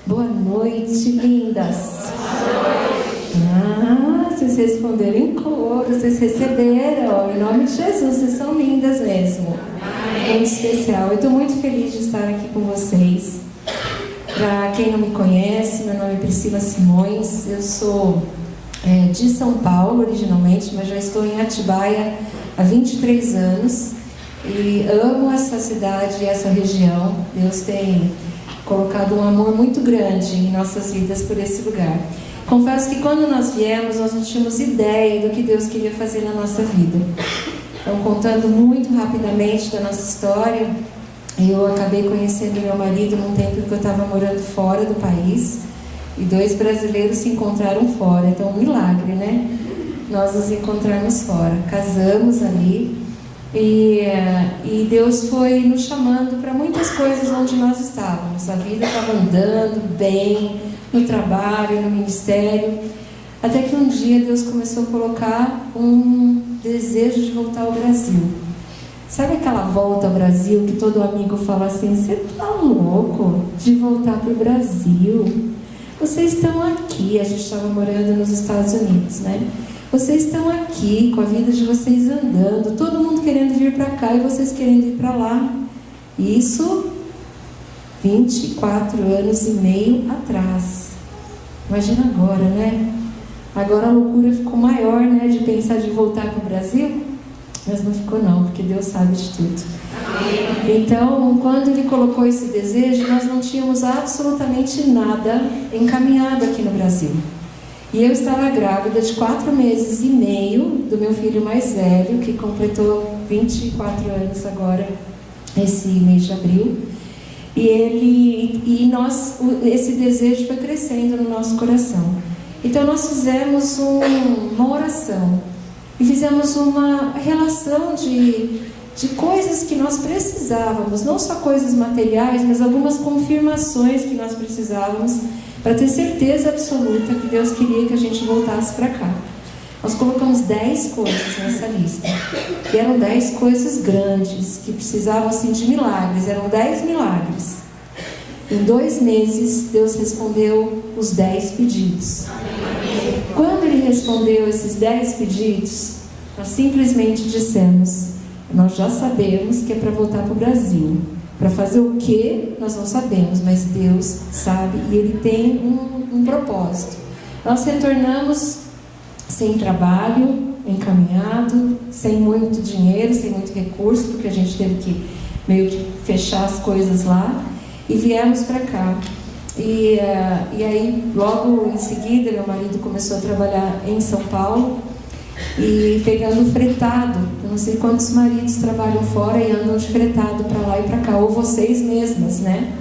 Boa noite, lindas. Vocês responderam em coro, vocês receberam. Em nome de Jesus, vocês são lindas mesmo. Muito especial. Eu estou muito feliz de estar aqui com vocês. Para quem não me conhece, meu nome é Priscila Simões. Eu sou de São Paulo originalmente, mas já estou em Atibaia há 23 anos. E amo essa cidade e essa região. Deus tem colocado um amor muito grande em nossas vidas por esse lugar. Confesso que quando nós viemos, nós não tínhamos ideia do que Deus queria fazer na nossa vida. Então, contando muito rapidamente da nossa história, eu acabei conhecendo meu marido num tempo que eu estava morando fora do país, e 2 brasileiros se encontraram fora. Então, um milagre, né? Nós nos encontrarmos fora. Casamos ali, e Deus foi nos chamando para muitas coisas onde nós estávamos. A vida estava andando bem, no trabalho, no ministério, até que um dia Deus começou a colocar um desejo de voltar ao Brasil. Sabe aquela volta ao Brasil que todo amigo fala assim: você tá louco de voltar para o Brasil? Vocês estão aqui. A gente estava morando nos Estados Unidos, né? Vocês estão aqui com a vida de vocês andando, todo mundo querendo vir para cá e vocês querendo ir para lá. Isso 24 anos e meio atrás. Imagina agora, né? Agora a loucura ficou maior, né? De pensar de voltar para o Brasil. Mas não ficou não, porque Deus sabe de tudo. Então, quando Ele colocou esse desejo, nós não tínhamos absolutamente nada encaminhado aqui no Brasil. E eu estava grávida de 4 meses e meio do meu filho mais velho, que completou 24 anos agora, esse mês de abril. Esse desejo foi crescendo no nosso coração. Então nós fizemos uma oração e fizemos uma relação de coisas que nós precisávamos, não só coisas materiais, mas algumas confirmações que nós precisávamos para ter certeza absoluta que Deus queria que a gente voltasse para cá. Nós colocamos 10 coisas nessa lista. E eram 10 coisas grandes, que precisavam assim, de milagres. Eram 10 milagres. Em 2 meses, Deus respondeu os 10 pedidos. Quando Ele respondeu esses 10 pedidos, nós simplesmente dissemos: nós já sabemos que é para voltar para o Brasil. Para fazer o que, nós não sabemos, mas Deus sabe e Ele tem um propósito. Nós retornamos sem trabalho encaminhado, sem muito dinheiro, sem muito recurso, porque a gente teve que meio que fechar as coisas lá, e viemos para cá. E aí, logo em seguida, meu marido começou a trabalhar em São Paulo, e pegando fretado. Eu não sei quantos maridos trabalham fora e andam de fretado para lá e para cá, ou vocês mesmas, né?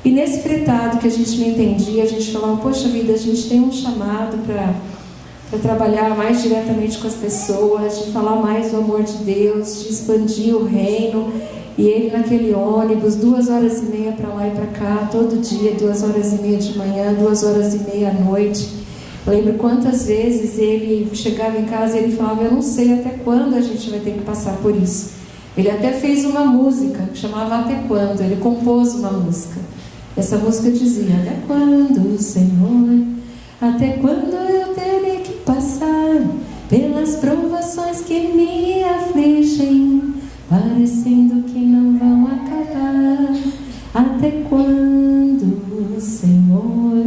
E nesse fretado que a gente não entendia, a gente falava: poxa vida, a gente tem um chamado para trabalhar mais diretamente com as pessoas, de falar mais do amor de Deus, de expandir o reino. E ele naquele ônibus, 2 horas e meia para lá e para cá, todo dia, 2 horas e meia de manhã, 2 horas e meia à noite. Eu lembro quantas vezes ele chegava em casa e ele falava: eu não sei até quando a gente vai ter que passar por isso. Ele até fez uma música que chamava Até Quando. Ele compôs uma música. Essa música dizia: até quando, Senhor, até quando eu terei que passar pelas provações que me afligem, parecendo que não vão acabar? Até quando, Senhor,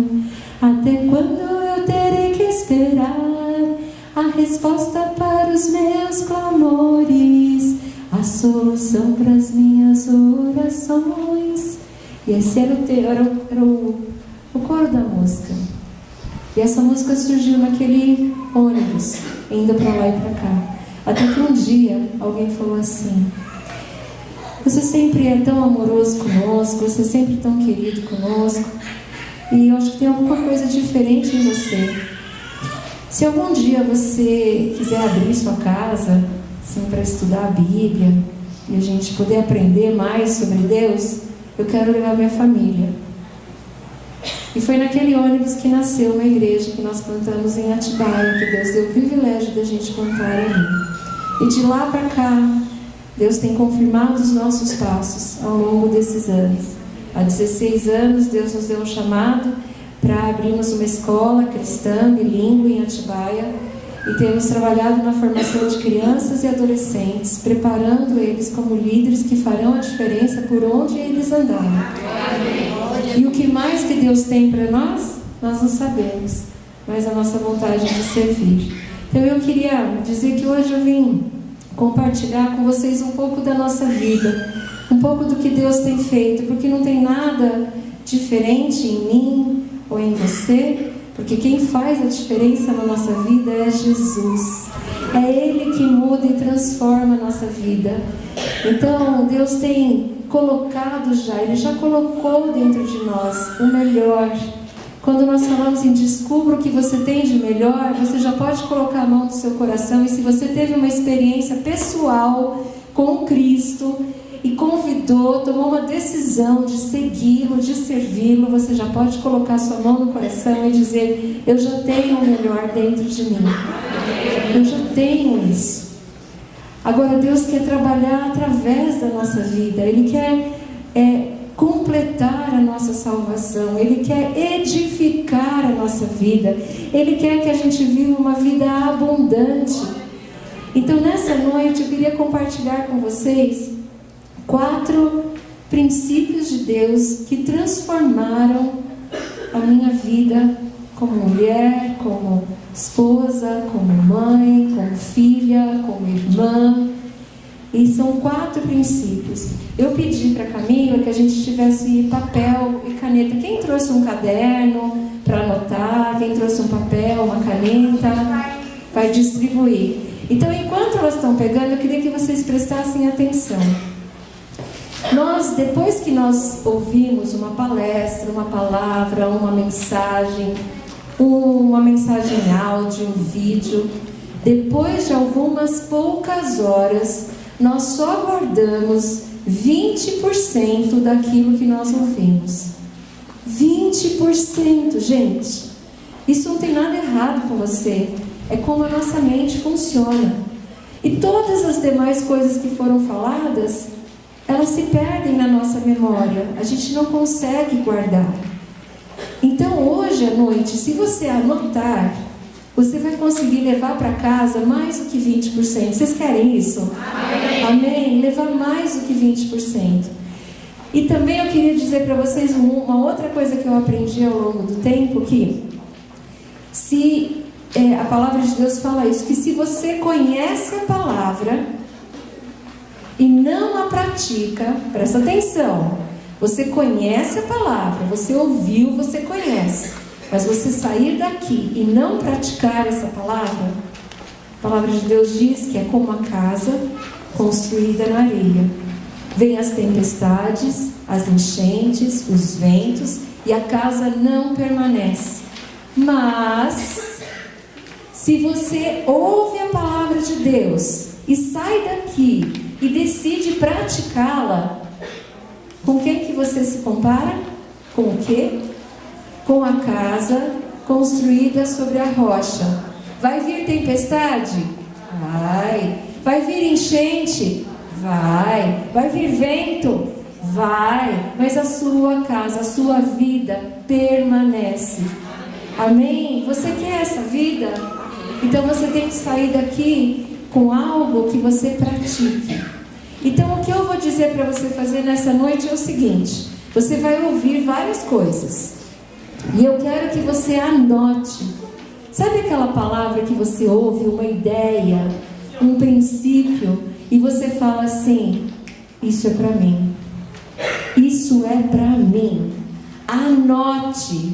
até quando eu terei que esperar a resposta para os meus clamores, a solução para as minhas orações? E esse era o coro da música. E essa música surgiu naquele ônibus, indo para lá e para cá. Até que um dia alguém falou assim: você sempre é tão amoroso conosco, você é sempre tão querido conosco, e eu acho que tem alguma coisa diferente em você. Se algum dia você quiser abrir sua casa assim, para estudar a Bíblia e a gente poder aprender mais sobre Deus, eu quero levar minha família. E foi naquele ônibus que nasceu uma igreja que nós plantamos em Atibaia, que Deus deu o privilégio da gente plantar ali. E de lá para cá, Deus tem confirmado os nossos passos ao longo desses anos. Há 16 anos, Deus nos deu um chamado para abrirmos uma escola cristã, bilíngue em Atibaia, e temos trabalhado na formação de crianças e adolescentes, preparando eles como líderes que farão a diferença por onde eles andarem. E o que mais que Deus tem para nós? Nós não sabemos, mas a nossa vontade é de servir. Então eu queria dizer que hoje eu vim compartilhar com vocês um pouco da nossa vida, um pouco do que Deus tem feito, porque não tem nada diferente em mim ou em você, porque quem faz a diferença na nossa vida é Jesus. É Ele que muda e transforma a nossa vida. Então Deus tem colocado já, Ele já colocou dentro de nós o melhor. Quando nós falamos em descubra o que você tem de melhor, você já pode colocar a mão no seu coração, e se você teve uma experiência pessoal com Cristo e convidou, tomou uma decisão de segui-lo, de servi-lo, você já pode colocar sua mão no coração e dizer: eu já tenho o melhor dentro de mim. Eu já tenho isso. Agora Deus quer trabalhar através da nossa vida. Ele quer completar a nossa salvação. Ele quer edificar a nossa vida. Ele quer que a gente viva uma vida abundante. Então nessa noite eu queria compartilhar com vocês 4 princípios de Deus que transformaram a minha vida como mulher, como esposa, como mãe, como filha, como irmã. E são 4 princípios. Eu pedi para a Camila que a gente tivesse papel e caneta. Quem trouxe um caderno para anotar? Quem trouxe um papel, uma caneta? Vai distribuir. Então, enquanto elas estão pegando, eu queria que vocês prestassem atenção. Depois que nós ouvimos uma palestra, uma palavra, uma mensagem áudio, um vídeo, depois de algumas poucas horas, nós só guardamos 20% daquilo que nós ouvimos. 20%, gente. Isso não tem nada errado com você. É como a nossa mente funciona. E todas as demais coisas que foram faladas, elas se perdem na nossa memória. A gente não consegue guardar. Então hoje à noite, se você anotar, você vai conseguir levar para casa mais do que 20%. Vocês querem isso? Amém. Amém? Levar mais do que 20%. E também eu queria dizer para vocês uma outra coisa que eu aprendi ao longo do tempo, que a palavra de Deus fala isso, que se você conhece a palavra e não a pratica, presta atenção, você conhece a palavra, você ouviu, você conhece, mas você sair daqui e não praticar essa palavra, a palavra de Deus diz que é como uma casa construída na areia. Vêm as tempestades, as enchentes, os ventos, e a casa não permanece. Mas, se você ouve a palavra de Deus e sai daqui e decide praticá-la, com quem que você se compara? Com o quê? Com a casa construída sobre a rocha. Vai vir tempestade? Vai. Vai vir enchente? Vai. Vai vir vento? Vai. Mas a sua casa, a sua vida permanece. Amém? Você quer essa vida? Então você tem que sair daqui com algo que você pratique. Então o que eu vou dizer para você fazer nessa noite é o seguinte: você vai ouvir várias coisas e eu quero que você anote. Sabe aquela palavra que você ouve, uma ideia, um princípio, e você fala assim: isso é para mim, isso é para mim. Anote,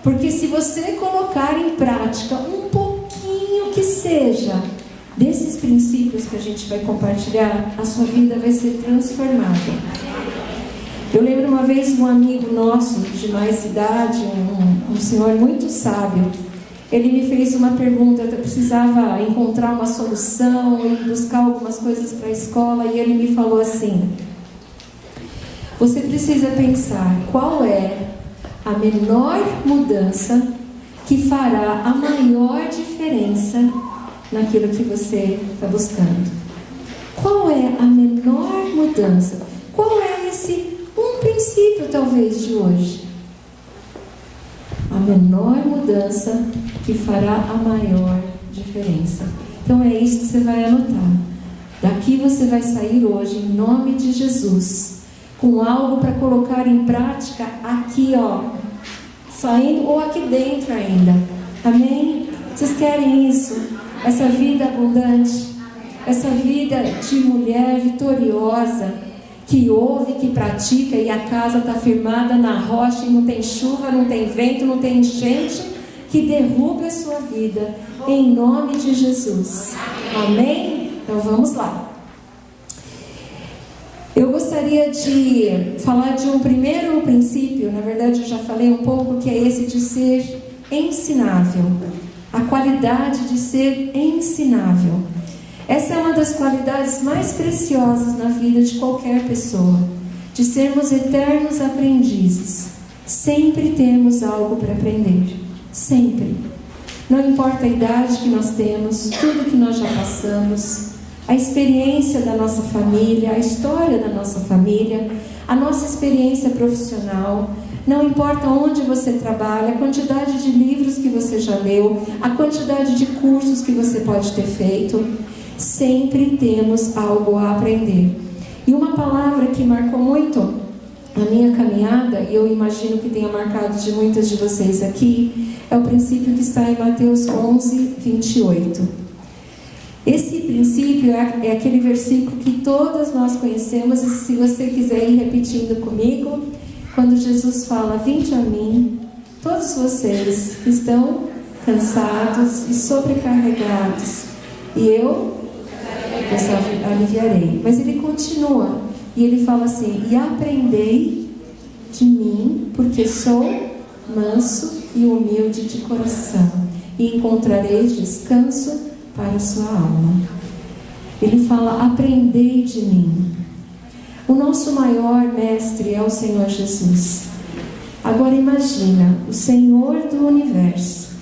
porque se você colocar em prática um pouquinho que seja desses princípios que a gente vai compartilhar, a sua vida vai ser transformada. Eu lembro uma vez um amigo nosso de mais idade, um senhor muito sábio. Ele me fez uma pergunta, eu precisava encontrar uma solução e buscar algumas coisas para a escola, e ele me falou assim: você precisa pensar qual é a menor mudança que fará a maior diferença naquilo que você está buscando. Qual é a menor mudança? Qual é esse um princípio princípio, talvez, de hoje. A menor mudança que fará a maior diferença. Então é isso que você vai anotar. Daqui você vai sair hoje, em nome de Jesus, com algo para colocar em prática aqui, ó, saindo ou aqui dentro ainda. Amém? Vocês querem isso? Essa vida abundante, essa vida de mulher vitoriosa, que ouve, que pratica, e a casa está firmada na rocha, e não tem chuva, não tem vento, não tem enchente que derrube a sua vida, em nome de Jesus. Amém? Então vamos lá. Eu gostaria de falar de um primeiro princípio, na verdade eu já falei um pouco, que é esse de ser ensinável. A qualidade de ser ensinável. Essa é uma das qualidades mais preciosas na vida de qualquer pessoa, de sermos eternos aprendizes. Sempre temos algo para aprender, sempre. Não importa a idade que nós temos, tudo que nós já passamos, a experiência da nossa família, a história da nossa família, a nossa experiência profissional, não importa onde você trabalha, a quantidade de livros que você já leu, a quantidade de cursos que você pode ter feito, sempre temos algo a aprender. E uma palavra que marcou muito a minha caminhada, e eu imagino que tenha marcado de muitas de vocês aqui, é o princípio que está em Mateus 11, 28. Esse princípio é aquele versículo que todas nós conhecemos, e se você quiser ir repetindo comigo, quando Jesus fala: vinde a mim, todos vocês que estão cansados e sobrecarregados, e eu aliviarei. Mas ele continua, e ele fala assim: e aprendei de mim, porque sou manso e humilde de coração, e encontrareis descanso para a sua alma. Ele fala: aprendei de mim. O nosso maior mestre é o Senhor Jesus. Agora imagina, o Senhor do universo,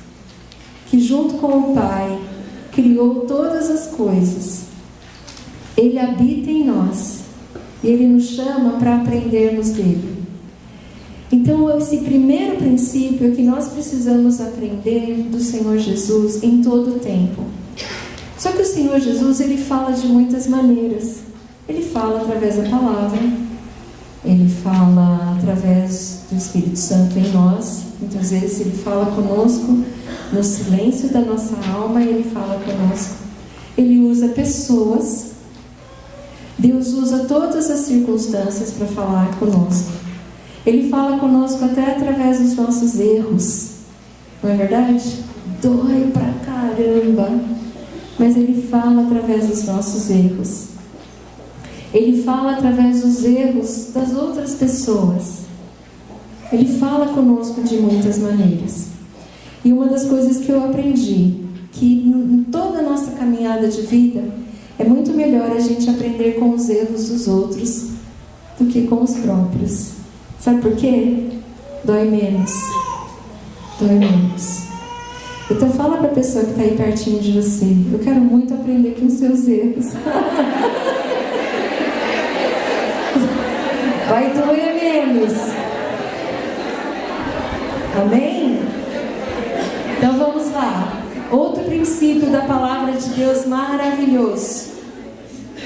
que junto com o Pai criou todas as coisas, Ele habita em nós, e Ele nos chama para aprendermos dele. Então esse primeiro princípio é que nós precisamos aprender do Senhor Jesus em todo o tempo. Só que o Senhor Jesus, Ele fala de muitas maneiras. Ele fala através da palavra, Ele fala através do Espírito Santo em nós. Muitas vezes Ele fala conosco no silêncio da nossa alma, Ele fala conosco. Ele usa pessoas. Deus usa todas as circunstâncias para falar conosco. Ele fala conosco até através dos nossos erros. Não é verdade? Dói pra caramba. Mas Ele fala através dos nossos erros. Ele fala através dos erros das outras pessoas. Ele fala conosco de muitas maneiras. E uma das coisas que eu aprendi, que em toda a nossa caminhada de vida, é muito melhor a gente aprender com os erros dos outros do que com os próprios. Sabe por quê? Dói menos. Dói menos. Então fala para a pessoa que está aí pertinho de você: eu quero muito aprender com os seus erros. Vai doer menos. Amém? Então vamos lá. Outro princípio da palavra de Deus maravilhoso,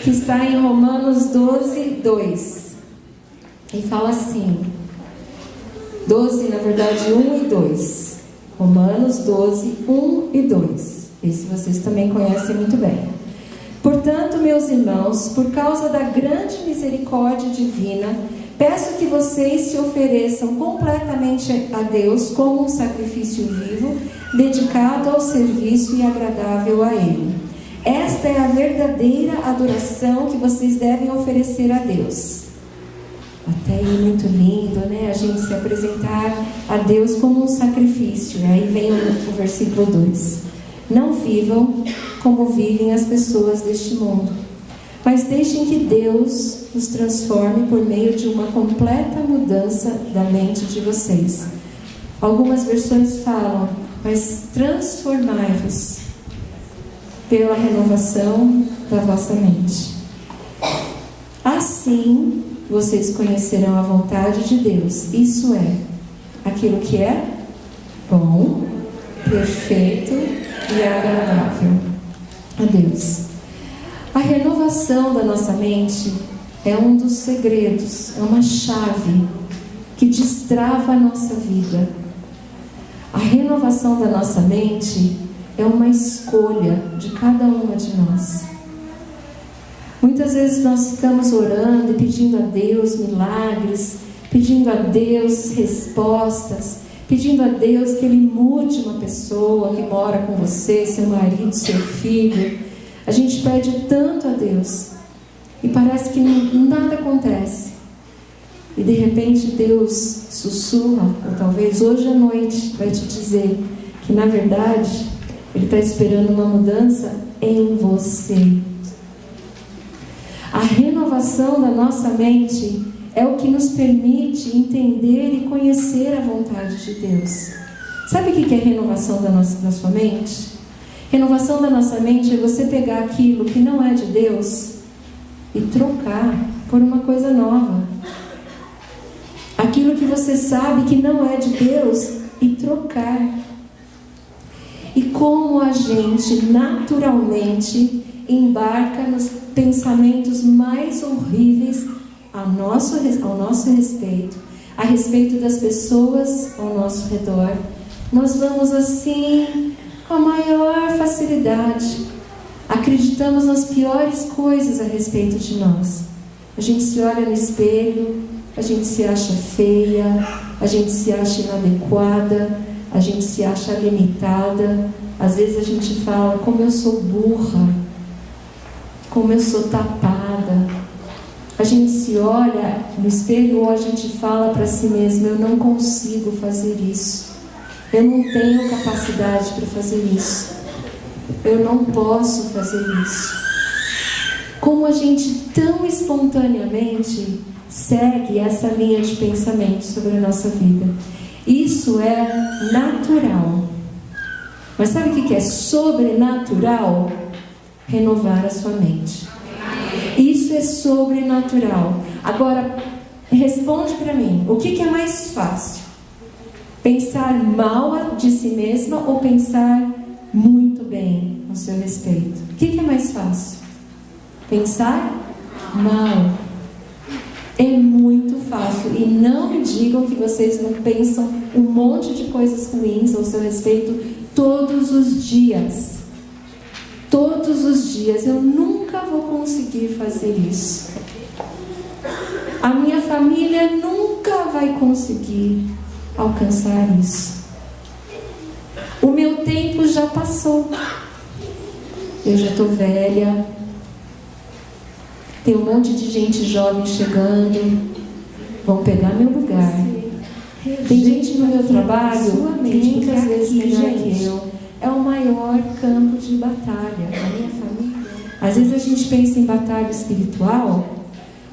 que está em Romanos 12, 2. E fala assim, 12, na verdade, 1 e 2. Romanos 12, 1 e 2. Esse vocês também conhecem muito bem. Portanto, meus irmãos, por causa da grande misericórdia divina, peço que vocês se ofereçam completamente a Deus como um sacrifício vivo, dedicado ao serviço e agradável a Ele. Esta é a verdadeira adoração que vocês devem oferecer a Deus. Até aí muito lindo, né? A gente se apresentar a Deus como um sacrifício. Aí vem o versículo 2. Não vivam como vivem as pessoas deste mundo, mas deixem que Deus os transforme por meio de uma completa mudança da mente de vocês. Algumas versões falam, mas transformai-vos pela renovação da vossa mente. Assim vocês conhecerão a vontade de Deus. Isso é, aquilo que é bom, perfeito e agradável a Deus. A renovação da nossa mente é um dos segredos, é uma chave que destrava a nossa vida. A renovação da nossa mente é uma escolha de cada uma de nós. Muitas vezes nós ficamos orando e pedindo a Deus milagres, pedindo a Deus respostas, pedindo a Deus que Ele mude uma pessoa que mora com você, seu marido, seu filho. A gente pede tanto a Deus e parece que nada acontece. E de repente Deus sussurra, ou talvez hoje à noite vai te dizer que na verdade Ele está esperando uma mudança em você. A renovação da nossa mente é o que nos permite entender e conhecer a vontade de Deus. Sabe o que é renovação da sua mente? Renovação da nossa mente é você pegar aquilo que não é de Deus e trocar por uma coisa nova. Aquilo que você sabe que não é de Deus e trocar. E como a gente naturalmente embarca nos pensamentos mais horríveis ao nosso respeito, a respeito das pessoas ao nosso redor, nós vamos assim, com a maior facilidade, acreditamos nas piores coisas a respeito de nós. A gente se olha no espelho, a gente se acha feia, a gente se acha inadequada, a gente se acha limitada. Às vezes a gente fala, como eu sou burra, como eu sou tapada. A gente se olha no espelho ou a gente fala para si mesmo, eu não consigo fazer isso, eu não tenho capacidade para fazer isso, eu não posso fazer isso. Como a gente tão espontaneamente segue essa linha de pensamento sobre a nossa vida. Isso é natural. Mas sabe o que é sobrenatural? Renovar a sua mente. Isso é sobrenatural. Agora, responde para mim, o que é mais fácil? Pensar mal de si mesma ou pensar muito bem a seu respeito? O que é mais fácil? Pensar mal. É muito fácil. E não me digam que vocês não pensam um monte de coisas ruins ao seu respeito todos os dias. Todos os dias. Eu nunca vou conseguir fazer isso. A minha família nunca vai conseguir alcançar isso. O meu tempo já passou. Eu já estou velha. Tem um monte de gente jovem chegando. Vão pegar meu lugar. Tem gente no meu trabalho muitas vezes melhor que eu. É o maior campo de batalha da minha família. Às vezes a gente pensa em batalha espiritual,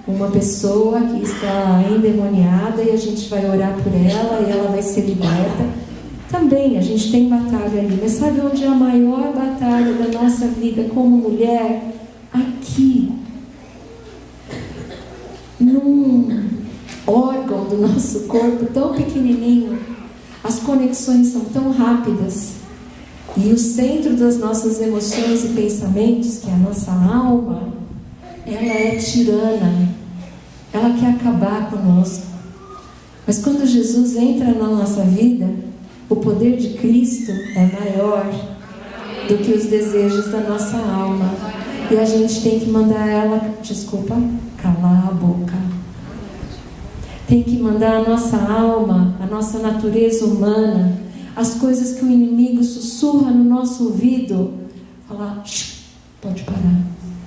uma pessoa que está endemoniada e a gente vai orar por ela e ela vai ser liberta. Também a gente tem batalha ali, mas sabe onde é a maior batalha da nossa vida como mulher? Aqui. Num órgão do nosso corpo tão pequenininho, as conexões são tão rápidas. E o centro das nossas emoções e pensamentos, que é a nossa alma, ela é tirana. Ela quer acabar conosco. Mas quando Jesus entra na nossa vida, o poder de Cristo é maior do que os desejos da nossa alma. E a gente tem que mandar ela, calar a boca. Tem que mandar a nossa alma, a nossa natureza humana, as coisas que o inimigo sussurra no nosso ouvido, falar, pode parar,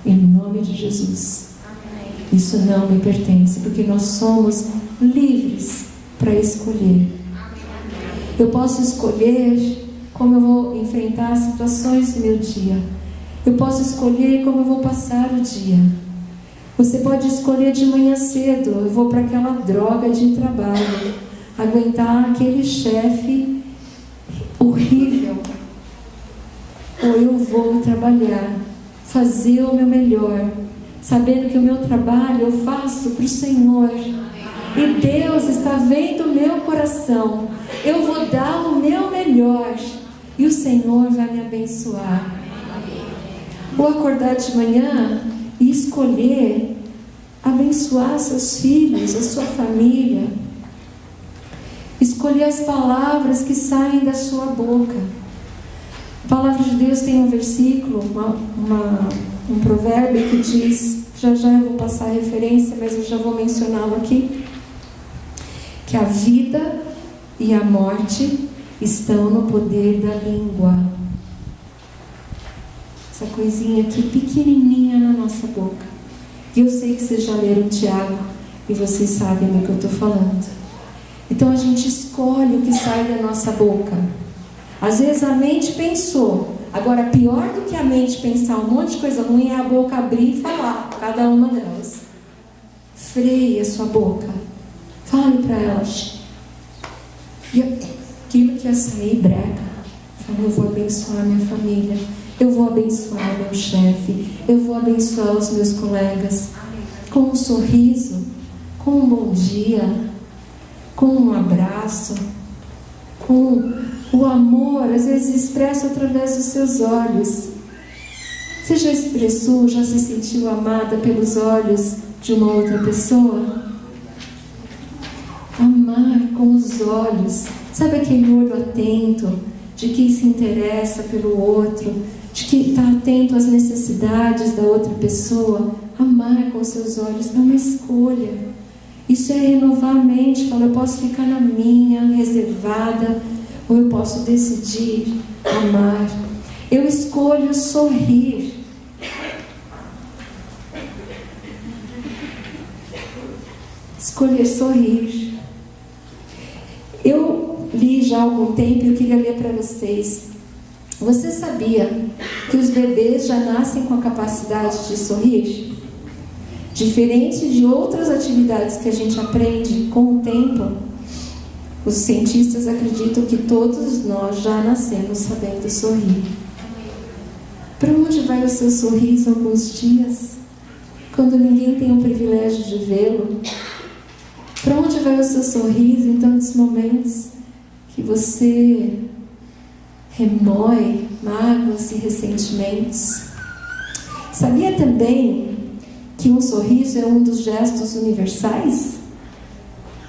em nome de Jesus. Isso não me pertence, porque nós somos livres para escolher. Eu posso escolher como eu vou enfrentar as situações do meu dia. Eu posso escolher como eu vou passar o dia. Você pode escolher de manhã cedo, eu vou para aquela droga de trabalho, aguentar aquele chefe horrível, ou eu vou trabalhar, fazer o meu melhor, sabendo que o meu trabalho eu faço para o Senhor. E Deus está vendo o meu coração. Eu vou dar o meu melhor. E o Senhor vai me abençoar. Ou acordar de manhã e escolher abençoar seus filhos, a sua família. Escolher as palavras que saem da sua boca. A palavra de Deus tem um versículo, um provérbio que diz, já eu vou passar a referência, mas eu já vou mencioná-lo aqui, que a vida e a morte estão no poder da língua. Essa coisinha aqui pequenininha na nossa boca. E eu sei que vocês já leram Tiago e vocês sabem do que eu estou falando. Então a gente escolhe o que sai da nossa boca. Às vezes a mente pensou. Agora, pior do que a mente pensar um monte de coisa ruim é a boca abrir e falar cada uma delas. Freie a sua boca. Fale para elas. E aquilo que ia sair brega. Fale, eu vou abençoar minha família. Eu vou abençoar meu chefe. Eu vou abençoar os meus colegas. Com um sorriso. Com um bom dia. Com um abraço. Com o amor, às vezes expresso através dos seus olhos. Você já expressou, já se sentiu amada pelos olhos de uma outra pessoa? Amar com os olhos. Sabe aquele olho atento, de quem se interessa pelo outro, de quem está atento às necessidades da outra pessoa? Amar com seus olhos é uma escolha. Isso é renovar a mente. Fala, eu posso ficar na minha, reservada, ou eu posso decidir amar. Eu escolho sorrir. Escolher sorrir. Eu li já há algum tempo e eu queria ler para vocês. Você sabia que os bebês já nascem com a capacidade de sorrir? Diferente de outras atividades que a gente aprende com o tempo, os cientistas acreditam que todos nós já nascemos sabendo sorrir. Para onde vai o seu sorriso alguns dias, quando ninguém tem o privilégio de vê-lo? Para onde vai o seu sorriso em tantos momentos que você remói mágoas e ressentimentos? Sabia também que um sorriso é um dos gestos universais?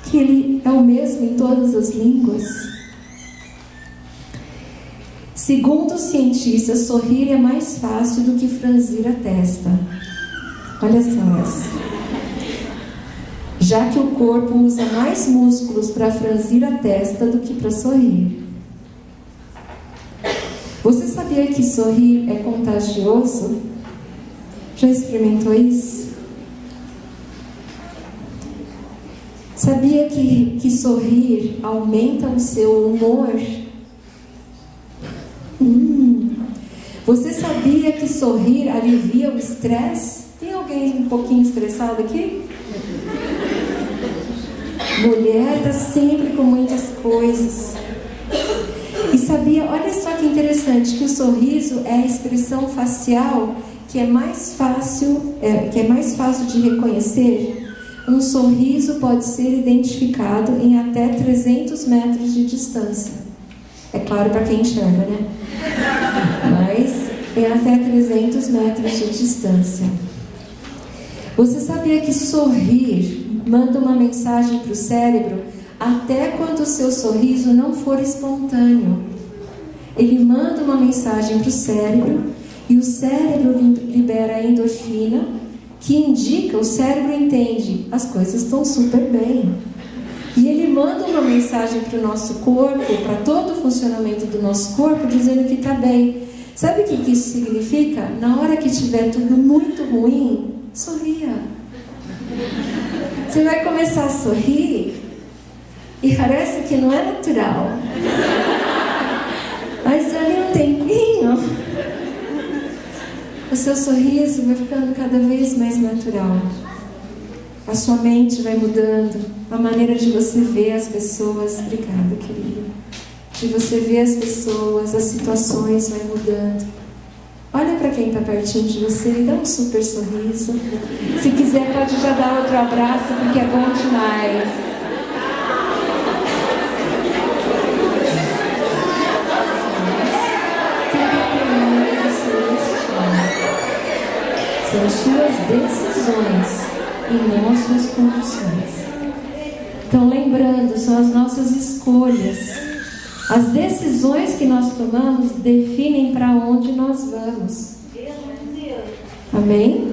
Que ele é o mesmo em todas as línguas? Segundo os cientistas, sorrir é mais fácil do que franzir a testa. Olha só essa. Já que o corpo usa mais músculos para franzir a testa do que para sorrir. Você sabia que sorrir é contagioso? Já experimentou isso? Sabia que sorrir aumenta o seu humor? Você sabia que sorrir alivia o estresse? Tem alguém um pouquinho estressado aqui? Mulher está sempre com muitas coisas. E sabia, olha só que interessante, que o sorriso é a expressão facial que é mais fácil de reconhecer. Um sorriso pode ser identificado em até 300 metros de distância. É claro para quem enxerga, né? Mas em até 300 metros de distância. Você sabia que sorrir manda uma mensagem para o cérebro até quando o seu sorriso não for espontâneo? Ele manda uma mensagem para o cérebro e o cérebro libera a endorfina, que indica, o cérebro entende, as coisas estão super bem. E ele manda uma mensagem para o nosso corpo, para todo o funcionamento do nosso corpo, dizendo que está bem. Sabe o que isso significa? Na hora que estiver tudo muito ruim, sorria. Você vai começar a sorrir e parece que não é natural. Mas ali um tempinho, o seu sorriso vai ficando cada vez mais natural. A sua mente vai mudando, a maneira de você ver as pessoas. Obrigada, querida. De você ver as pessoas, as situações vai mudando. Olha para quem está pertinho de você e dá um super sorriso. Se quiser, pode já dar outro abraço, porque é bom demais. São suas decisões e não as suas condições. Então, lembrando, são as nossas escolhas. As decisões que nós tomamos definem para onde nós vamos. Amém?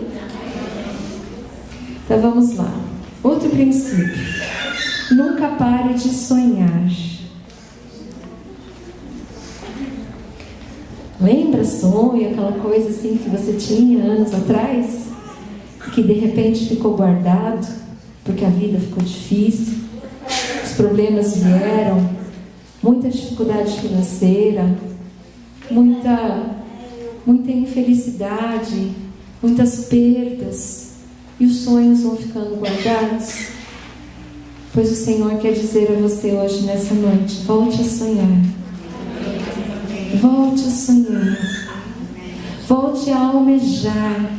Então vamos lá. Outro princípio. Nunca pare de sonhar. Lembra sonho, aquela coisa assim que você tinha anos atrás? Que de repente ficou guardado, porque a vida ficou difícil, os problemas vieram, muita dificuldade financeira, muita infelicidade, muitas perdas, e os sonhos vão ficando guardados. Pois o Senhor quer dizer a você hoje, nessa noite, volte a sonhar. Volte a sonhar. Volte a almejar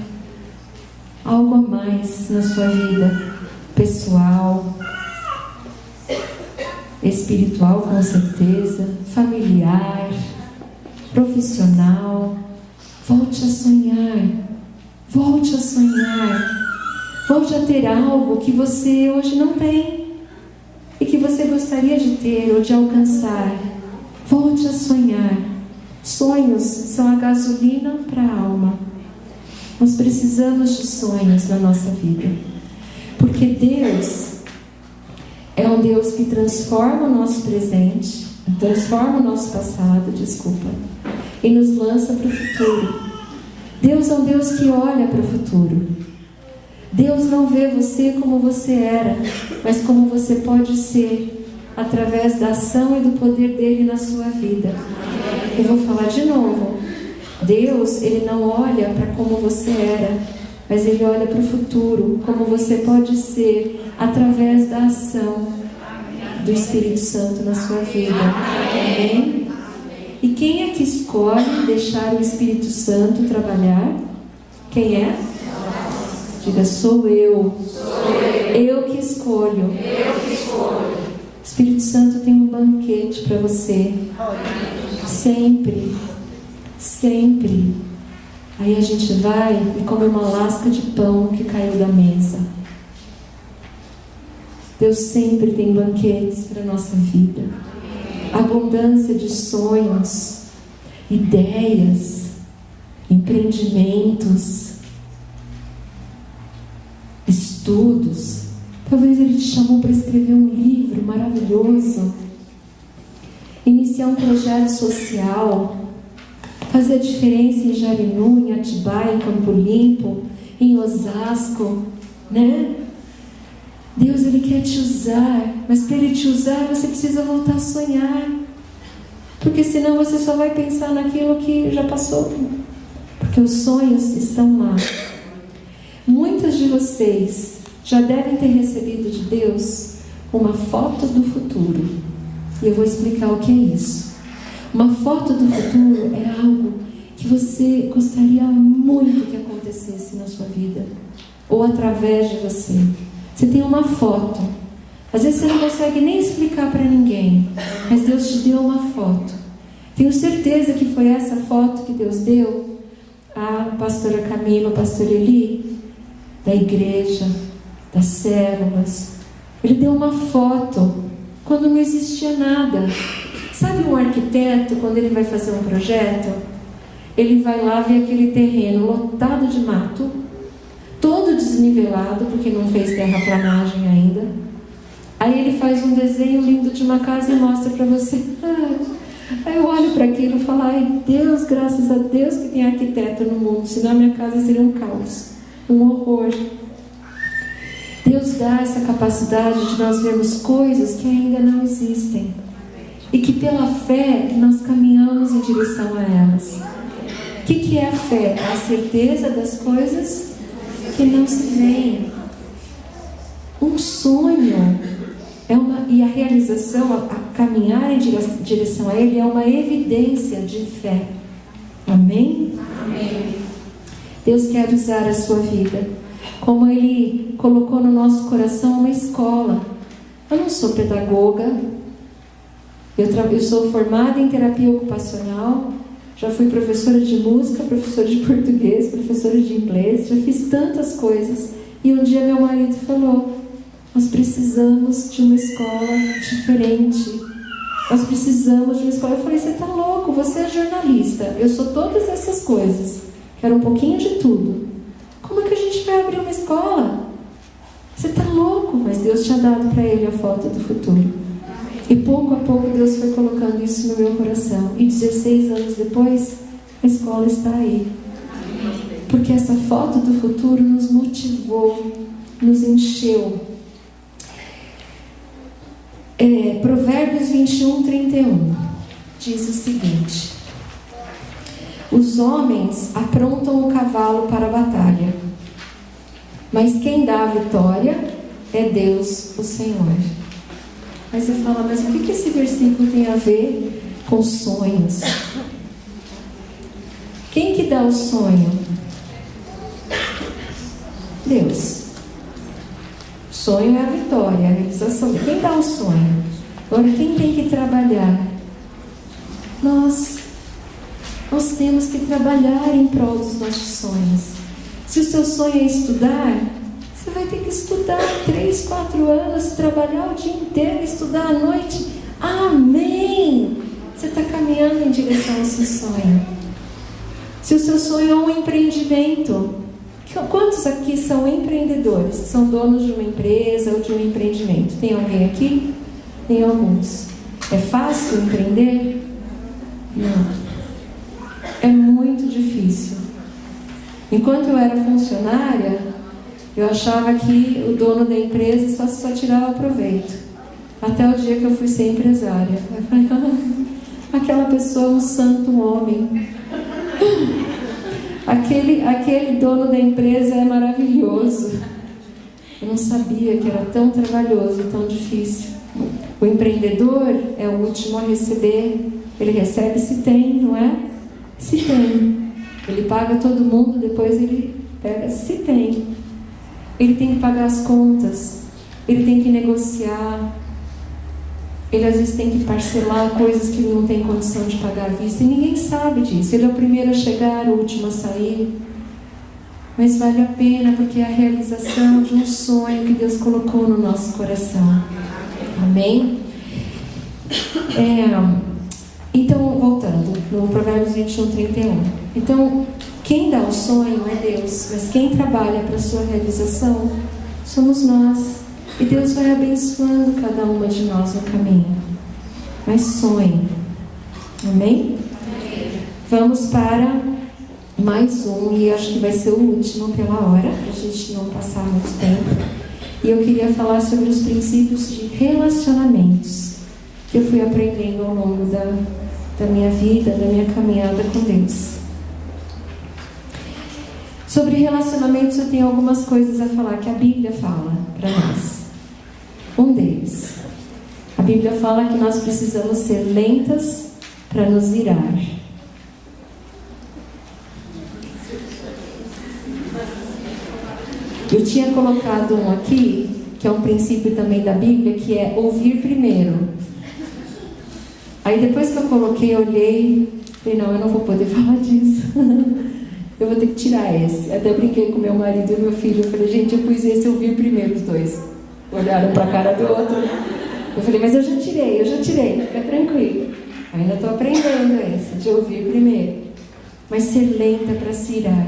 algo a mais na sua vida pessoal, espiritual, com certeza, familiar, profissional. Volte a sonhar. Volte a sonhar. Volte a ter algo que você hoje não tem e que você gostaria de ter ou de alcançar. Volte a sonhar. Sonhos são a gasolina para a alma. Nós precisamos de sonhos na nossa vida, porque Deus é um Deus que transforma o nosso presente, transforma o nosso passado, e nos lança para o futuro. Deus é um Deus que olha para o futuro. Deus não vê você como você era, mas como você pode ser, através da ação e do poder dele na sua vida. Eu vou falar de novo. Deus, ele não olha para como você era, mas ele olha para o futuro, como você pode ser, através da ação do Espírito Santo na sua vida. Amém? E quem é que escolhe deixar o Espírito Santo trabalhar? Quem é? Diga, sou eu. Eu que escolho. O Espírito Santo tem um banquete para você. Sempre. Sempre. Aí a gente vai e come uma lasca de pão que caiu da mesa. Deus sempre tem banquetes para a nossa vida. Abundância de sonhos, ideias, empreendimentos, estudos. Talvez Ele te chamou para escrever um livro maravilhoso, iniciar um projeto social, fazer a diferença em Jarinu, em Atibaia, em Campo Limpo, em Osasco, né? Deus, Ele quer te usar, mas para Ele te usar, você precisa voltar a sonhar, porque senão você só vai pensar naquilo que já passou, porque os sonhos estão lá. Muitos de vocês já devem ter recebido de Deus uma foto do futuro, e eu vou explicar o que é isso. Uma foto do futuro é algo que você gostaria muito que acontecesse na sua vida, ou através de você. Você tem uma foto. Às vezes você não consegue nem explicar para ninguém, mas Deus te deu uma foto. Tenho certeza que foi essa foto que Deus deu à pastora Camila, ao pastor Eli, da igreja, das células. Ele deu uma foto quando não existia nada. Sabe um arquiteto, quando ele vai fazer um projeto, ele vai lá ver aquele terreno lotado de mato, todo desnivelado, porque não fez terraplanagem ainda. Aí ele faz um desenho lindo de uma casa e mostra para você. Aí eu olho para aquilo e falo, ai Deus, graças a Deus que tem arquiteto no mundo, senão a minha casa seria um caos, um horror. Deus dá essa capacidade de nós vermos coisas que ainda não existem, e que pela fé nós caminhamos em direção a elas. O que é a fé? A certeza das coisas que não se veem. Um sonho e a realização, a caminhar em direção a ele, é uma evidência de fé. Amém? Amém. Deus quer usar a sua vida, como Ele colocou no nosso coração uma escola. Eu não sou pedagoga, eu sou formada em terapia ocupacional, já fui professora de música, professora de português, professora de inglês, já fiz tantas coisas. E um dia meu marido falou: nós precisamos de uma escola diferente. Nós precisamos de uma escola. Eu falei: você está louco? Você é jornalista. Eu sou todas essas coisas. Quero um pouquinho de tudo. Como é que a gente vai abrir uma escola? Você está louco? Mas Deus tinha dado para ele a foto do futuro. E pouco a pouco Deus foi colocando isso no meu coração. E 16 anos depois, a escola está aí. Porque essa foto do futuro nos motivou, nos encheu. Provérbios 21, 31 diz o seguinte: os homens aprontam o cavalo para a batalha, mas quem dá a vitória é Deus, o Senhor. Aí você fala: mas o que esse versículo tem a ver com sonhos? Quem que dá o sonho? Deus. Sonho é a vitória, a realização. Quem dá o sonho? Agora, quem tem que trabalhar? Nós temos que trabalhar em prol dos nossos sonhos. Se o seu sonho é estudar, você vai ter que estudar 3, 4 anos, trabalhar o dia inteiro, estudar à noite. Amém! Você está caminhando em direção ao seu sonho. Se o seu sonho é um empreendimento, quantos aqui são empreendedores? São donos de uma empresa ou de um empreendimento? Tem alguém aqui? Tem alguns. É fácil empreender? Não. É muito difícil. Enquanto eu era funcionária, eu achava que o dono da empresa só tirava proveito. Até o dia que eu fui ser empresária. Eu falei: aquela pessoa é um santo homem. Aquele dono da empresa é maravilhoso. Eu não sabia que era tão trabalhoso, tão difícil. O empreendedor é o último a receber. Ele recebe se tem, não é? Se tem. Ele paga todo mundo, depois ele pega se tem. Ele tem que pagar as contas. Ele tem que negociar. Ele às vezes tem que parcelar coisas que ele não tem condição de pagar à vista. E ninguém sabe disso. Ele é o primeiro a chegar, o último a sair. Mas vale a pena, porque é a realização de um sonho que Deus colocou no nosso coração. Amém? Então, voltando, no Provérbios 21, 31. Então, quem dá o sonho é Deus, mas quem trabalha para a sua realização somos nós. E Deus vai abençoando cada uma de nós no caminho. Mas sonhe. Amém? Vamos para mais um, e acho que vai ser o último pela hora, para a gente não passar muito tempo. E eu queria falar sobre os princípios de relacionamentos que eu fui aprendendo ao longo da minha vida, da minha caminhada com Deus. Sobre relacionamentos eu tenho algumas coisas a falar que a Bíblia fala para nós. Um deles, a Bíblia fala que nós precisamos ser lentas para nos irar. Eu tinha colocado um aqui, que é um princípio também da Bíblia, que é ouvir primeiro. Aí depois que eu coloquei, eu olhei, falei: não, eu não vou poder falar disso. Eu vou ter que tirar esse. Até brinquei com meu marido e meu filho. Eu falei: gente, eu pus esse ouvir primeiro, os dois. Olharam para a cara do outro. Eu falei: mas eu já tirei, fica tranquilo. Ainda estou aprendendo esse, de ouvir primeiro. Mas ser lenta para se irar.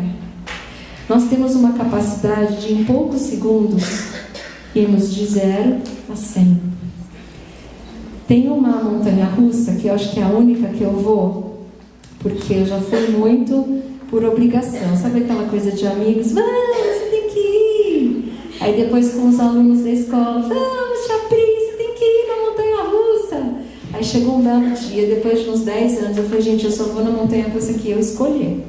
Nós temos uma capacidade de, em poucos segundos, irmos de 0 a 100. Tem uma montanha-russa, que eu acho que é a única que eu vou, porque eu já fui muito por obrigação. Sabe aquela coisa de amigos? Vamos, você tem que ir. Aí depois com os alunos da escola: vamos, Chapri, você tem que ir na montanha-russa. Aí chegou um belo dia, depois de uns 10 anos, eu falei: gente, eu só vou na montanha-russa que eu escolher.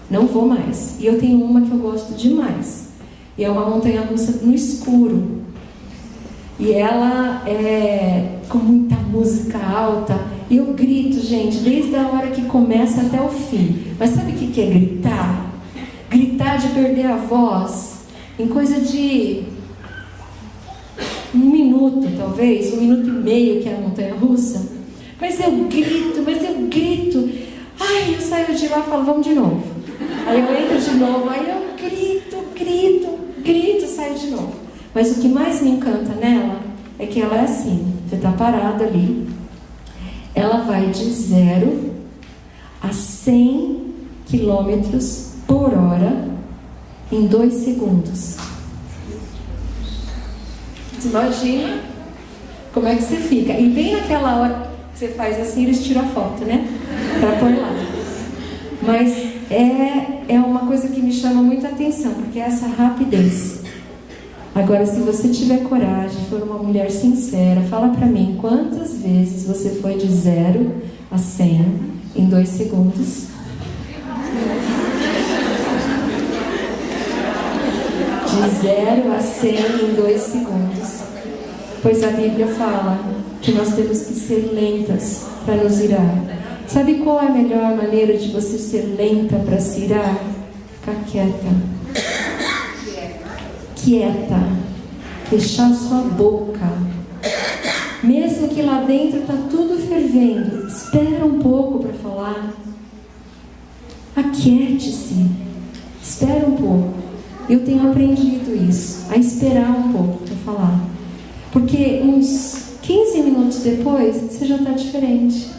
Não vou mais. E eu tenho uma que eu gosto demais. E é uma montanha-russa no escuro. E ela com muita música alta. Eu grito, gente, desde a hora que começa até o fim. Mas sabe o que é gritar? Gritar de perder a voz em coisa de 1 minuto, talvez, 1 minuto e meio, que é a montanha-russa. Mas eu grito. Ai, eu saio de lá e falo, vamos de novo. Aí eu entro de novo, aí eu grito, saio de novo. Mas o que mais me encanta nela é que ela é assim, você está parado ali, ela vai de 0 a 100 quilômetros por hora em 2 segundos. Você imagina como é que você fica? E bem naquela hora que você faz assim, eles tiram a foto, né? Para pôr lá. Mas é uma coisa que me chama muita atenção, porque é essa rapidez. Agora, se você tiver coragem, for uma mulher sincera, fala pra mim, quantas vezes você foi de 0 a 100 em 2 segundos? De 0 a 100 em 2 segundos. Pois a Bíblia fala que nós temos que ser lentas para nos irar. Sabe qual é a melhor maneira de você ser lenta para se irar? Ficar quieta. Quieta. Fechar sua boca. Mesmo que lá dentro está tudo fervendo, espera um pouco para falar. Aquiete-se. Espera um pouco. Eu tenho aprendido isso, a esperar um pouco para falar. Porque uns 15 minutos depois, você já está diferente.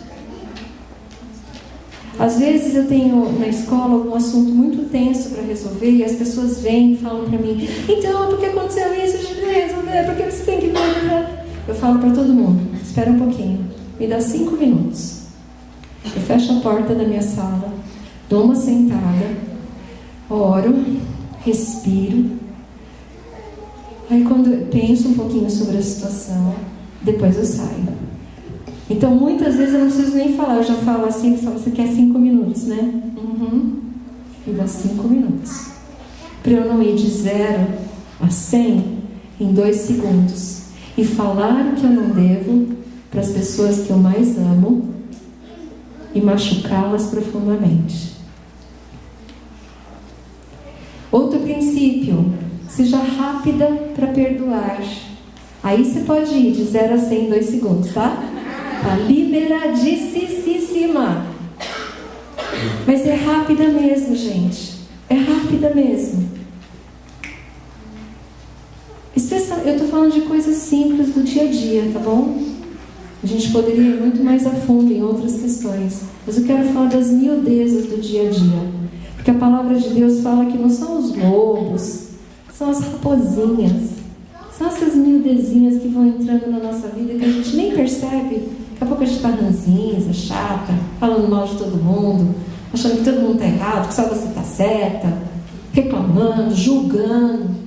Às vezes eu tenho na escola algum assunto muito tenso para resolver e as pessoas vêm e falam para mim, então, por que aconteceu isso? Por que você tem que ver? Eu falo para todo mundo, espera um pouquinho, me dá 5 minutos. Eu fecho a porta da minha sala, dou uma sentada, oro, respiro. Aí quando eu penso um pouquinho sobre a situação, depois eu saio. Então muitas vezes eu não preciso nem falar, eu já falo assim, você quer 5 minutos, né? Me dá 5 minutos. Para eu não ir de 0 a 100 em 2 segundos. E falar o que eu não devo para as pessoas que eu mais amo e machucá-las profundamente. Outro princípio, seja rápida para perdoar. Aí você pode ir de 0 a 100 em 2 segundos, tá? Tá liberadíssima. Mas é rápida mesmo, gente. É rápida mesmo. Eu estou falando de coisas simples do dia a dia, tá bom? A gente poderia ir muito mais a fundo em outras questões. Mas eu quero falar das miudezas do dia a dia. Porque a palavra de Deus fala que não são os lobos, são as raposinhas. São essas miudezinhas que vão entrando na nossa vida que a gente nem percebe. Daqui a pouco a gente está ranzinza, chata, falando mal de todo mundo, achando que todo mundo está errado, que só você está certa, reclamando, julgando.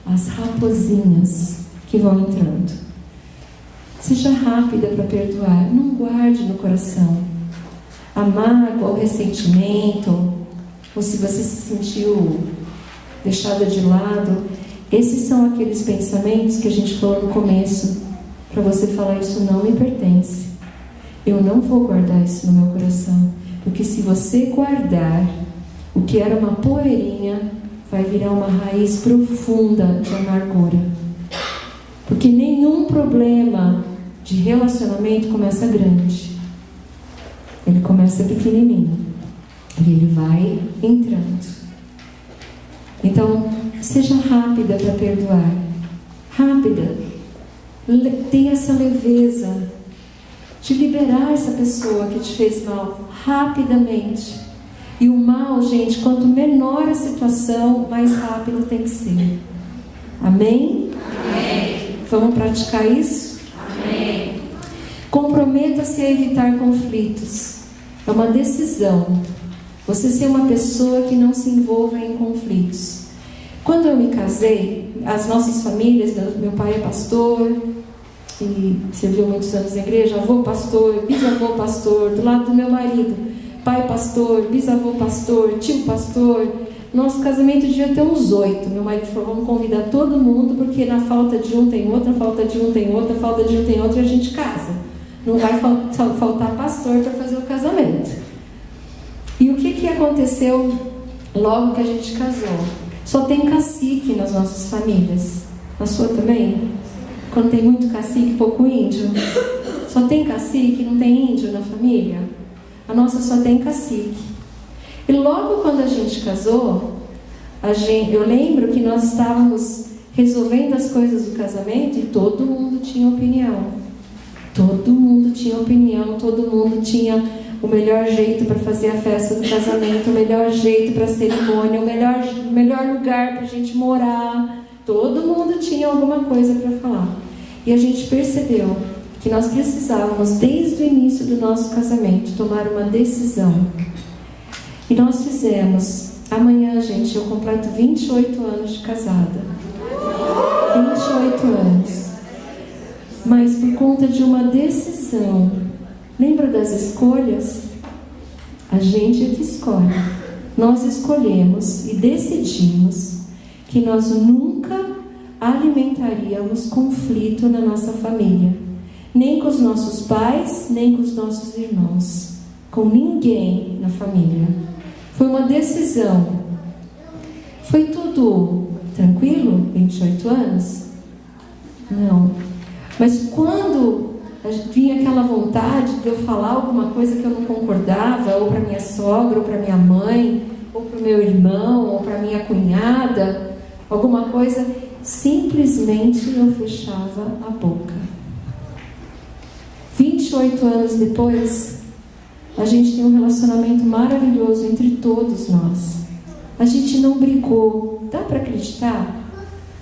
As raposinhas que vão entrando. Seja rápida para perdoar, não guarde no coração a mágoa, o ressentimento, ou se você se sentiu deixada de lado. Esses são aqueles pensamentos que a gente falou no começo, para você falar, isso não me pertence. Eu não vou guardar isso no meu coração, porque se você guardar o que era uma poeirinha, vai virar uma raiz profunda de amargura. Porque nenhum problema de relacionamento começa grande. Ele começa pequenininho. E ele vai entrando. Então, seja rápida para perdoar. Rápida. Tenha essa leveza de liberar essa pessoa que te fez mal rapidamente. E o mal, gente, quanto menor a situação, mais rápido tem que ser. Amém? Amém. Vamos praticar isso? Amém. Comprometa-se a evitar conflitos. É uma decisão. Você ser uma pessoa que não se envolva em conflitos. Quando eu me casei, as nossas famílias, meu pai é pastor, e serviu muitos anos na igreja, avô pastor, bisavô pastor, do lado do meu marido, pai pastor, bisavô pastor, tio pastor, Nosso casamento devia ter uns 8. Meu marido falou, vamos convidar todo mundo, porque na falta de um tem outra, falta de um tem outra, falta de um tem outra, e a gente casa. Não vai faltar pastor para fazer o casamento. E o que aconteceu logo que a gente casou? Só tem cacique nas nossas famílias. Na sua também? Quando tem muito cacique, pouco índio? Só tem cacique, não tem índio na família? A nossa só tem cacique. E logo quando a gente casou, eu lembro que nós estávamos resolvendo as coisas do casamento e todo mundo tinha opinião. Todo mundo tinha opinião, todo mundo tinha o melhor jeito para fazer a festa do casamento, o melhor jeito para a cerimônia, o melhor lugar para a gente morar. Todo mundo tinha alguma coisa para falar. E a gente percebeu que nós precisávamos, desde o início do nosso casamento, tomar uma decisão. E nós fizemos. Amanhã, gente, eu completo 28 anos de casada. 28 anos. Mas por conta de uma decisão. Lembra das escolhas? A gente é que escolhe. Nós escolhemos e decidimos que nós nunca alimentaríamos conflito na nossa família. Nem com os nossos pais, nem com os nossos irmãos. Com ninguém na família. Foi uma decisão. Foi tudo tranquilo? 28 anos? Não. Mas quando vinha aquela vontade de eu falar alguma coisa que eu não concordava, ou para minha sogra, ou para minha mãe, ou para o meu irmão, ou para minha cunhada, alguma coisa, simplesmente eu fechava a boca. 28 anos depois, a gente tem um relacionamento maravilhoso entre todos nós. A gente não brigou. Dá para acreditar?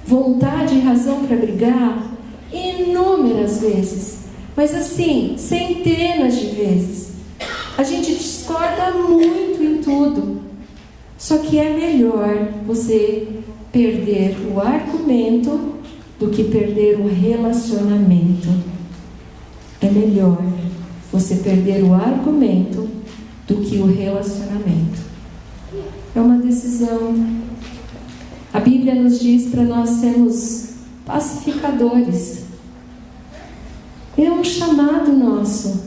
Vontade e razão para brigar? Inúmeras vezes. Mas assim, centenas de vezes. A gente discorda muito em tudo. Só que é melhor você perder o argumento do que perder o relacionamento. É melhor você perder o argumento do que o relacionamento. É uma decisão. A Bíblia nos diz para nós sermos pacificadores. É um chamado nosso.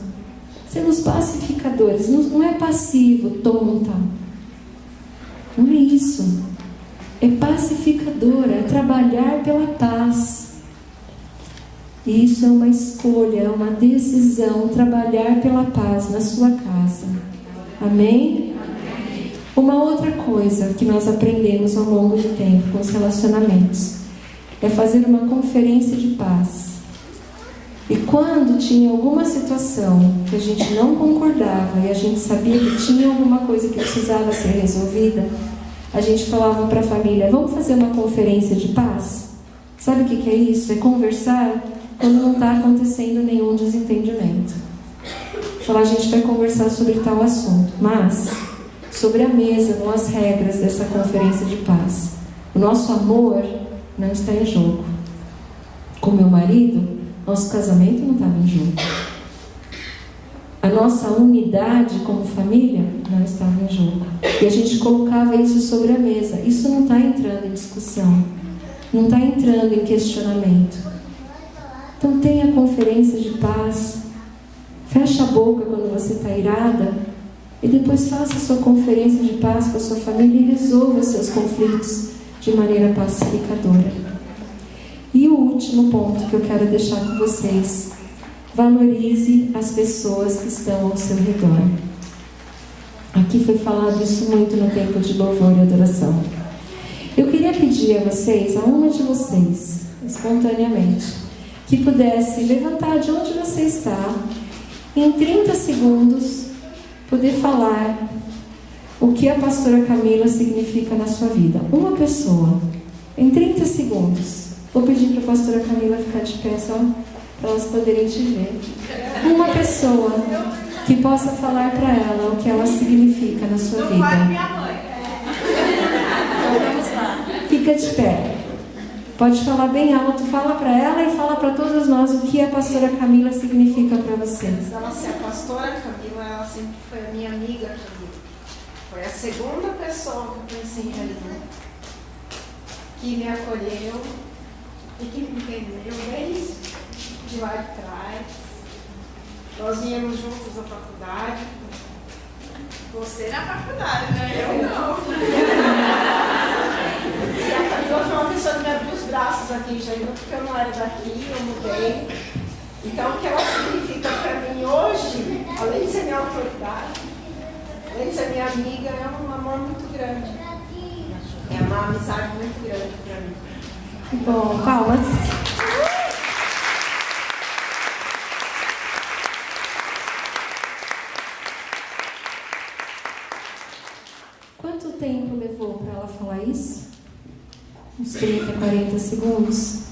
Sermos pacificadores. Não é passivo, tonta. Não é isso. É pacificadora, é trabalhar pela paz. E isso é uma escolha, é uma decisão, trabalhar pela paz na sua casa. Amém? Uma outra coisa que nós aprendemos ao longo do tempo com os relacionamentos é fazer uma conferência de paz. E quando tinha alguma situação que a gente não concordava e a gente sabia que tinha alguma coisa que precisava ser resolvida, a gente falava para a família, vamos fazer uma conferência de paz? Sabe o que é isso? É conversar quando não está acontecendo nenhum desentendimento. Falar, a gente vai conversar sobre tal assunto, mas sobre a mesa, não as regras dessa conferência de paz. O nosso amor não está em jogo. Com meu marido, nosso casamento não estava em jogo. A nossa unidade como família não estava em jogo. E a gente colocava isso sobre a mesa. Isso não está entrando em discussão. Não está entrando em questionamento. Então tenha conferência de paz. Fecha a boca quando você está irada. E depois faça a sua conferência de paz com a sua família e resolva seus conflitos de maneira pacificadora. E o último ponto que eu quero deixar com vocês. Valorize as pessoas que estão ao seu redor. Aqui foi falado isso muito no tempo de louvor e adoração. Eu queria pedir a vocês, a uma de vocês, espontaneamente, que pudesse levantar de onde você está, em 30 segundos, poder falar o que a pastora Camila significa na sua vida. Uma pessoa, em 30 segundos. Vou pedir para a pastora Camila ficar de pé só para elas poderem te ver. Uma pessoa que possa falar para ela o que ela significa na sua vida. Fica de pé. Pode falar bem alto, fala para ela e fala para todas nós o que a pastora Camila significa para você. A pastora Camila, ela sempre foi a minha amiga, Camila. Foi a segunda pessoa que eu conheci ali, que me acolheu e que me entendeu desde lá de trás. Nós íamos juntos à faculdade. Você na faculdade, né? Eu não. E a Camila foi uma pessoa que me abriu os braços aqui, já ainda porque eu não era daqui, eu mudei. Então, o que ela significa para mim hoje, além de ser minha autoridade, além de ser minha amiga, é um amor muito grande. É uma amizade muito grande para mim. Bom, palmas. Quanto tempo levou para ela falar isso? Uns 30, 40 segundos?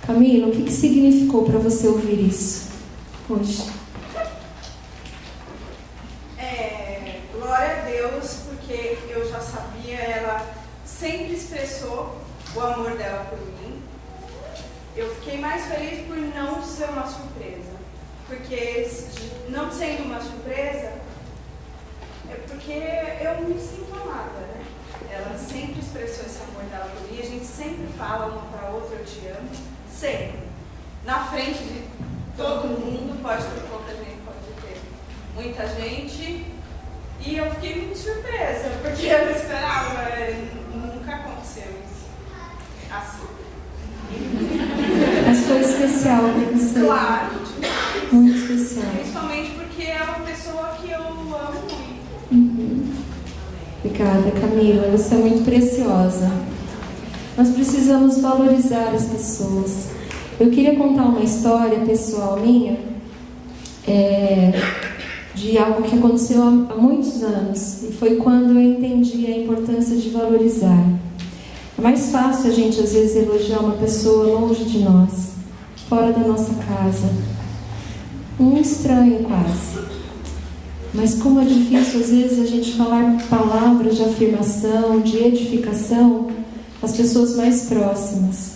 Camila, o que significou para você ouvir isso hoje? Glória a Deus, porque eu já sabia, ela sempre expressou o amor dela por mim. Eu fiquei mais feliz por não ser uma surpresa, porque não sendo uma surpresa, é porque eu me sinto amada, né? Ela sempre expressou esse amor dela por mim, a gente sempre fala uma para outra, eu te amo, sempre. Na frente de todo mundo, pode ter pouca gente, pode ter muita gente. E eu fiquei muito surpresa, porque eu não esperava, nunca aconteceu isso. Assim. Mas foi especial para você. Claro. Muito especial. Principalmente porque é uma pessoa que eu amo muito. Obrigada, Camila. Você é muito preciosa. Nós precisamos valorizar as pessoas. Eu queria contar uma história pessoal minha, de algo que aconteceu há muitos anos. E foi quando eu entendi a importância de valorizar. É mais fácil a gente, às vezes, elogiar uma pessoa longe de nós, fora da nossa casa. Um estranho quase. Mas como é difícil, às vezes, a gente falar palavras de afirmação, de edificação às pessoas mais próximas.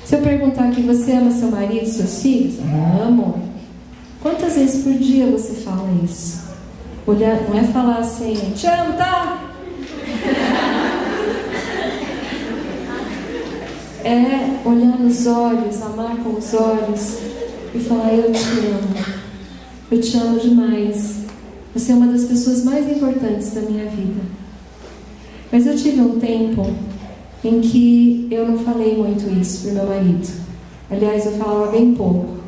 Se eu perguntar aqui, você ama seu marido, seus filhos? Amo. Quantas vezes por dia você fala isso? Olhar, não é falar assim, te amo, tá? É olhar nos olhos, amar com os olhos e falar, eu te amo demais. Você é uma das pessoas mais importantes da minha vida. Mas eu tive um tempo em que eu não falei muito isso para o meu marido. Aliás, eu falava bem pouco.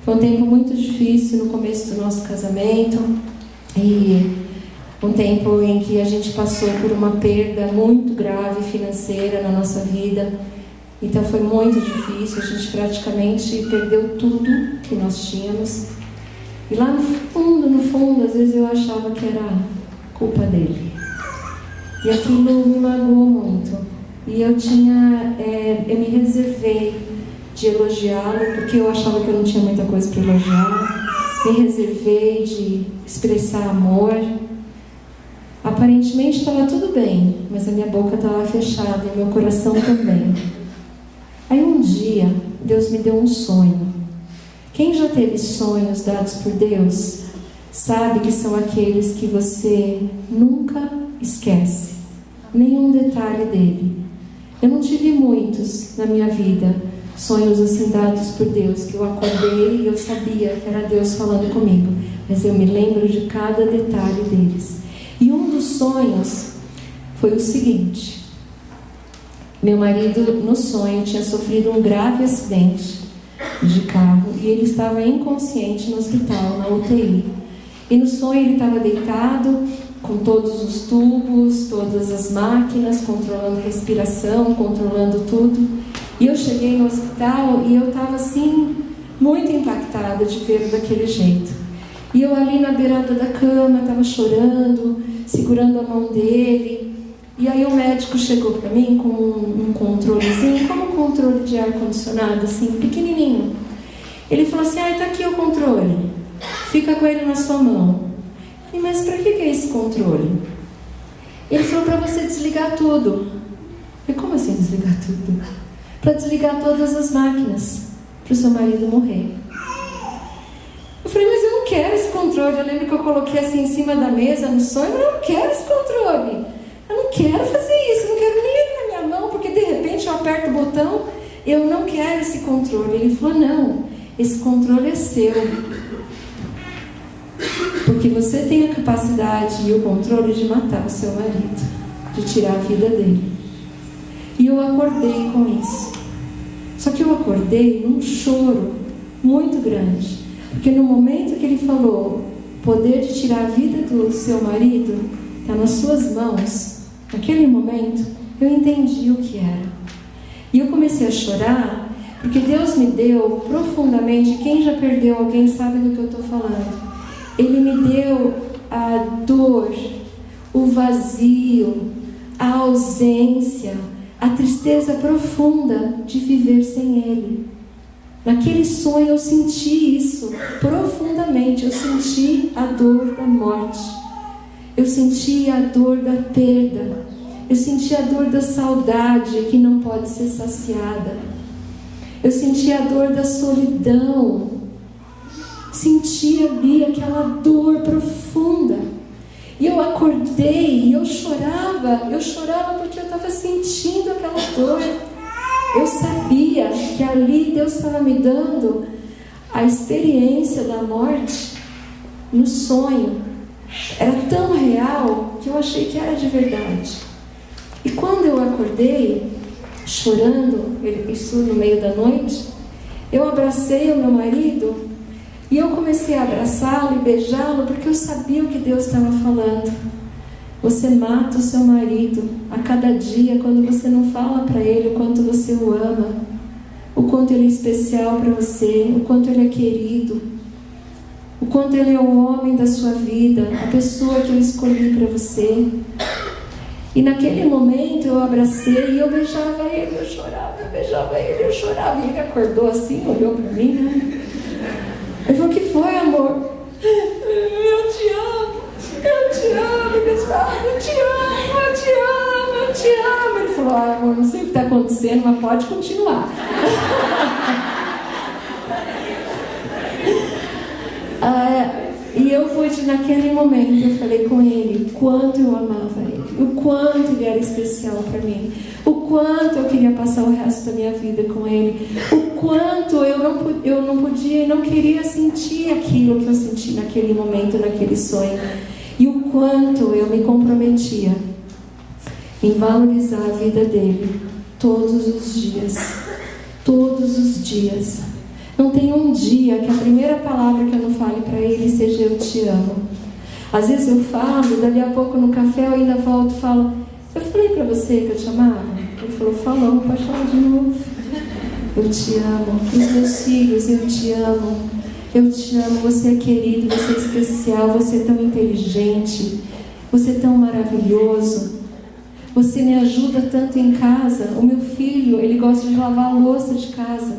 Foi um tempo muito difícil no começo do nosso casamento e um tempo em que a gente passou por uma perda muito grave financeira na nossa vida. Então foi muito difícil, a gente praticamente perdeu tudo que nós tínhamos. E lá no fundo, às vezes eu achava que era culpa dele. E aquilo me magoou muito. E eu me reservei de elogiá-lo, porque eu achava que eu não tinha muita coisa para elogiar. Me reservei de expressar amor. Aparentemente estava tudo bem, mas a minha boca estava fechada e meu coração também. Aí um dia, Deus me deu um sonho. Quem já teve sonhos dados por Deus, sabe que são aqueles que você nunca esquece, nenhum detalhe dele. Eu não tive muitos na minha vida, sonhos assim dados por Deus, que eu acordei e eu sabia que era Deus falando comigo, mas eu me lembro de cada detalhe deles. E um dos sonhos foi o seguinte: meu marido no sonho tinha sofrido um grave acidente de carro e ele estava inconsciente no hospital, na UTI. E no sonho ele estava deitado com todos os tubos, todas as máquinas, controlando a respiração, controlando tudo. E eu cheguei no hospital e eu estava assim, muito impactada de vê-lo daquele jeito. E eu ali na beirada da cama, estava chorando, segurando a mão dele. E aí o médico chegou para mim com um controlezinho, como um controle de ar-condicionado, assim, pequenininho. Ele falou assim, tá aqui o controle, fica com ele na sua mão. E mas para que é esse controle? Ele falou para você desligar tudo. E como assim desligar tudo? Para desligar todas as máquinas, para o seu marido morrer. Eu falei, mas eu não quero esse controle. Eu lembro que eu coloquei assim em cima da mesa no sonho, mas eu não quero esse controle. Eu não quero fazer isso, eu não quero nem ele na minha mão, porque de repente eu aperto o botão, eu não quero esse controle. Ele falou, não, esse controle é seu. Porque você tem a capacidade e o controle de matar o seu marido, de tirar a vida dele. E eu acordei com isso. Só que eu acordei num choro muito grande. Porque no momento que ele falou, o poder de tirar a vida do seu marido está nas suas mãos, naquele momento, eu entendi o que era. E eu comecei a chorar, porque Deus me deu profundamente, quem já perdeu alguém sabe do que eu estou falando. Ele me deu a dor, o vazio, a ausência, a tristeza profunda de viver sem Ele. Naquele sonho eu senti isso profundamente. Eu senti a dor da morte. Eu senti a dor da perda. Eu senti a dor da saudade que não pode ser saciada. Eu senti a dor da solidão. Senti ali aquela dor profunda. E eu acordei e eu chorava porque eu estava sentindo aquela dor. Eu sabia que ali Deus estava me dando a experiência da morte no sonho. Era tão real que eu achei que era de verdade. E quando eu acordei, chorando, isso no meio da noite, eu abracei o meu marido e eu comecei a abraçá-lo e beijá-lo porque eu sabia o que Deus estava falando. Você mata o seu marido a cada dia quando você não fala para ele o quanto você o ama, o quanto ele é especial para você, o quanto ele é querido, o quanto ele é o homem da sua vida, a pessoa que eu escolhi para você. E naquele momento eu abracei e eu beijava ele, eu chorava, eu beijava ele, eu chorava. E ele acordou assim, olhou para mim, né? Ele falou, o que foi, amor? Eu te amo, pessoal, eu te amo. Ele falou, amor, não sei o que está acontecendo, mas pode continuar. E eu pude, naquele momento, eu falei com ele o quanto eu amava ele, o quanto ele era especial para mim, o quanto eu queria passar o resto da minha vida com ele, o quanto eu não podia e não queria sentir aquilo que eu senti naquele momento, naquele sonho, e o quanto eu me comprometia em valorizar a vida dele todos os dias. Não tem um dia que a primeira palavra que eu não fale para ele seja eu te amo. Às vezes eu falo, dali a pouco no café eu ainda volto e falo, eu falei para você que eu te amava? Ele falou, falou, pode falar de novo. Eu te amo. Os meus filhos, eu te amo. Eu te amo, você é querido, você é especial, você é tão inteligente, você é tão maravilhoso. Você me ajuda tanto em casa. O meu filho, ele gosta de lavar a louça de casa.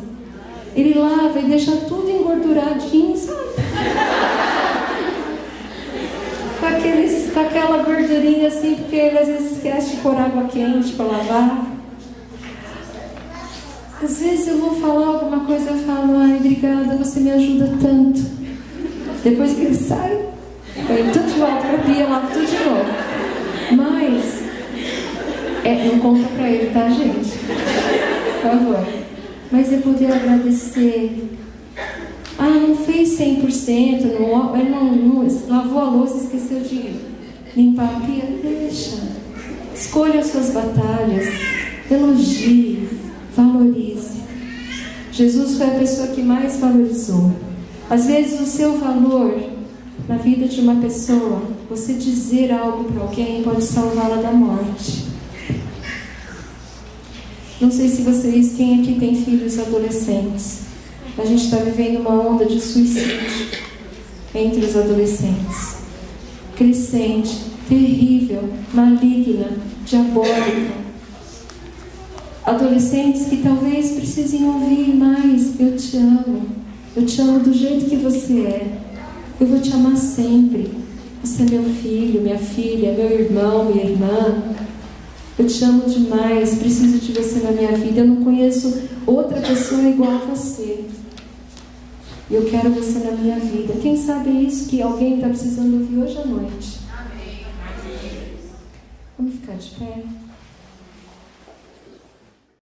Ele lava e deixa tudo engorduradinho, sabe? Com aquela gordurinha assim, porque ele às vezes esquece de pôr água quente para lavar. Às vezes eu vou falar alguma coisa e eu falo, ai, obrigada, você me ajuda tanto. Depois que ele sai, eu tudo de volta para a pia, lavo tudo de novo. Mas, não conta para ele, tá, gente? Por favor. Mas é poder agradecer. Não fez 100%, ele não lavou a louça e esqueceu de limpar a pia. Deixa. Escolha as suas batalhas. Elogie. Valorize. Jesus foi a pessoa que mais valorizou. Às vezes o seu valor na vida de uma pessoa, você dizer algo para alguém pode salvá-la da morte. Não sei se vocês, quem aqui tem filhos adolescentes, a gente está vivendo uma onda de suicídio entre os adolescentes. Crescente, terrível, maligna, diabólica. Adolescentes que talvez precisem ouvir mais, eu te amo do jeito que você é, eu vou te amar sempre, você é meu filho, minha filha, meu irmão, minha irmã, eu te amo demais, preciso de você na minha vida, eu não conheço outra pessoa igual a você. Eu quero você na minha vida. Quem sabe é isso que alguém está precisando ouvir hoje à noite. Amém. Vamos ficar de pé?